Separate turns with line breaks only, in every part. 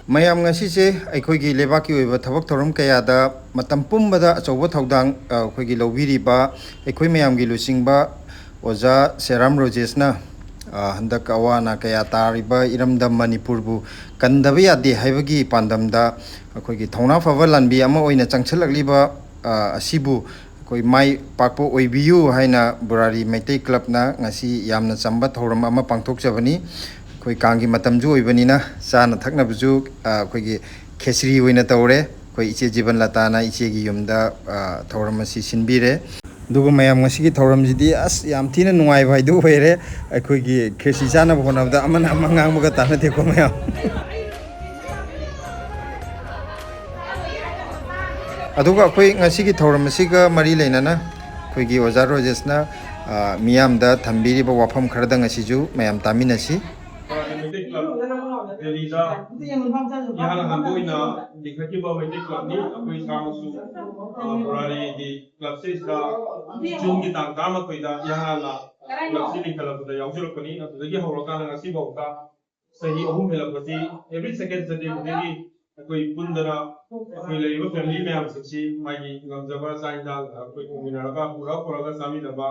mayam ngasi se aikhoi gi lebaki oiba thabak thoram kayada matam pumbada achauba thodang khoi gi lobiri ba aikhoi mayam gi lusingba oja seram rojesna handak awana kaya tariba iramdam manipur bu kandaba yade haibagi pandamda khoi gi thona fava lanbi ama oina changchalakliba asibu koi mai pakpo oibiu haina burari maitai club na ngasi yamna chamba thoram ama pangthok jabani koi kangi matam ju oibanina sana thakna buju koi gi khesri oina tawre koi iche jiban latana iche gi yumda thoram asi sinbire dugo mayam ngasi gi thoram jidi as yam thina nuai bhai du hoire koi gi khesi chana bonabda amana amangang muga tana te ko mayam aduga koi ngasi gi thoram asi ga mari leinana koi gi ojar rojesna miyam da thambiri ba wafam khardang asi ju mayam taminasi
Delida यहाँ हमको इना दिखती बात में club नहीं अभी शाम सु पुराने दी क्लब से इसका जून की तांगा में कोई दा यहाँ ना क्लब से निकला तो यार जो लोग नहीं अब देखिए हम लोग का ना सी बहुत का सही अहम मिला बसी every second Sunday देखिए कोई पुंडरा कोई ले वो फैमिली में हम सच्ची मायी गंजबर साइन दाल कोई मिनारा का पूरा पूरा का सामी दबा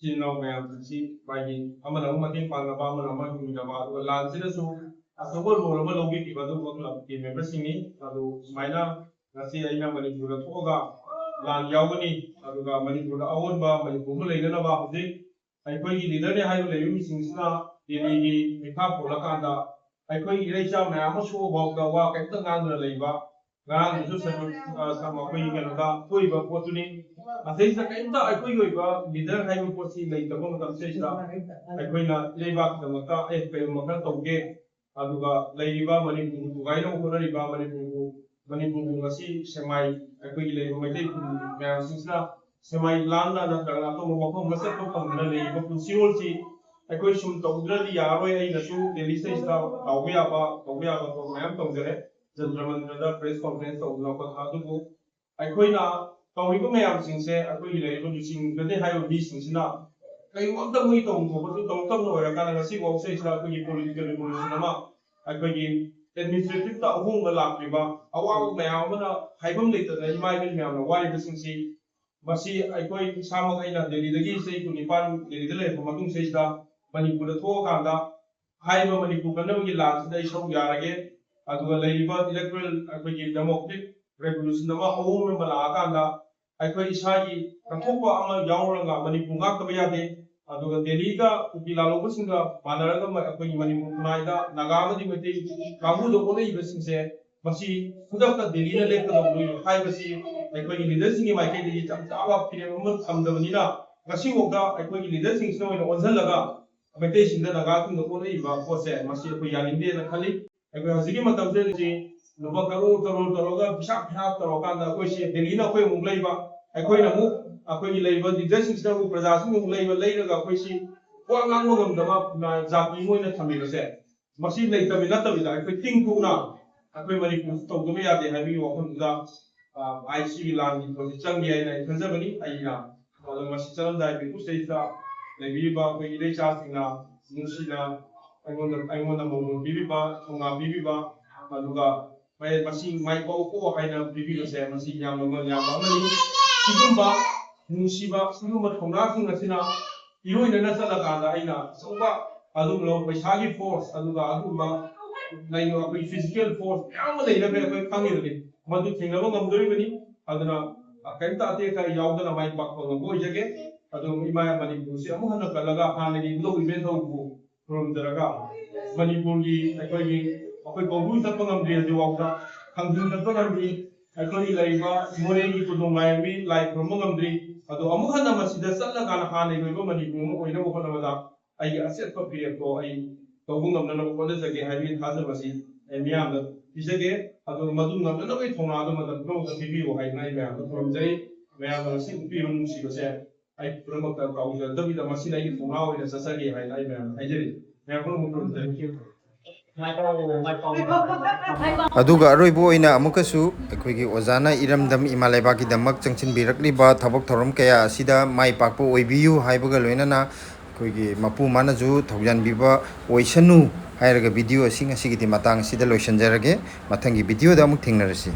जिन्हों में हम सच्ची मायी हमारा हम मतीन पालना बा हमारा हम मिनारा वो लांच ने सु असोगो रोलमा लोगी की बदु क्लब की मेंबर सिंगी अदु सुमाइना ngasi aina manipur thoga lan yawani aduga manipur awon ba manipur leidana ba hudi aikoi gi leader ne hayu leyu singsna dili gi mikha polakanda aikoi gi recha ma ama sho ba ga wa kai ta ngang na leiba ngang ju sama koi ga da koi ba potuni asai sa kai ta aikoi gi ba leader hayu posi leida ba matam se sa aikoi na leiba ka maka pe maka toge aduga leiba manipur ga ino ko riba manipur ngasi semai akoi gi leiba mai me singsna semai landa na daga to mo ko masa to pamna leiba pusiol si akoi sum to udrali yaroi ai na su delhi se sta tawya ba to mayam to jare jandraman da press conference to na ko adu ko akoi na to ri ko mayam singse akoi gi leiba ju sing de hayo bi singsna kai mo ta mui to ko to to no ra kana ngasi ko se sta akoi gi political revolution ma akoi gi administrative ta ahung ba lakriba awaw mayam na haibam leita na imai bi mayam na wari bisingsi masi aikoi sama kaina delhi dagi sei ku nipan delhi dele ko matung sei da manipur da tho ka da haiba manipur kan gi lan dai shau yarage aduga leiba electoral aikoi gi democratic revolution ma ahung ba la ka da aikoi isagi kanthokpa ama yawranga manipur ngak ka yade aduga delhi ka upila lobu singa manaraga aikoi manipur nai da naga ma di mate kamu do ko nei bisingse masi fudak ka delhi na lek ka do haiba si aikoi leader singi mai ke di cham chawa pire mo samdabani na ngasi wokda aikoi leader sing sno ina onzal laga mate sinda naga kum do ko nei ba ko se masi aikoi yanin de na khali aikoi hasigi matam se ji nuba karo ga bisa phya taro ka na koi se delhi na koi mung lai ba aikoi na mu akoi leiba leader sing sno praja sing mung lai ba lai ga koi si ko ngang mo gam da ma jati mo ina thami se masi nei ta mi na ta bi da aikoi ting ku na akoi manipur to go me ya de habi wa kun da IC lan ko chang ye na khanja bani aina ko ma si chalam dai bi ku sei sa le bi ba ko ile cha sing na musi na ai mo na mo bi ba thonga bi ba aduga mai masi mai ko haina bi se masi yam ma mani sigumba musi ba sigumba thonga sing asina iroi na sa la ka da aina so ba adum lo paisa gi force aduga adum ba lai no ko physical force yam le na be ko kangi ni madu thingaba ngamdori bani aduna kaita ate ka yaudana mai pak ko go jage adu imaya manipur se amu hana kalaga hanagi lo event ho bu from daraga manipur gi akoi ko bu ta pangam de de wauda khangdin ta pangam di akoi laiba more gi kudung lai mi lai from ngamdri adu amu hana masida salla kana hanagi go manipur mo oina ko na wada ai asset pa pire ko ai ko bu ngamna na ko le jage habi hazar masi emiyam da isage adu madu ngamna na kai thona adu madan ko da bibi wo hai nai ba adu from jai mayam da si upi rum si ko se ai promo ka ka u da bi da masi nai thona wo da sa ge hai nai ba ai jeri mayam ko mu thank you
aduga aroibo oina amukasu aikoi gi ozana iramdam imalaiba ki damak changchin birakli ba thabak thoram kaya asida mai pakpo oibiu haibaga loina na aikoi gi mapu manaju thaujan biba oisanu ꯍꯥꯏꯔꯒ video ꯑꯁꯤ ꯉꯁꯤꯒꯤꯗꯤ ꯃꯇꯥꯡ ꯑꯁꯤꯗ ꯂꯣꯏꯁꯤꯟꯖꯔꯒꯦ ꯃꯊꯪꯒꯤ ꯚꯤꯗꯤꯑꯣꯗ ꯑꯃꯨꯛ ꯊꯦꯡꯅꯔꯁꯤ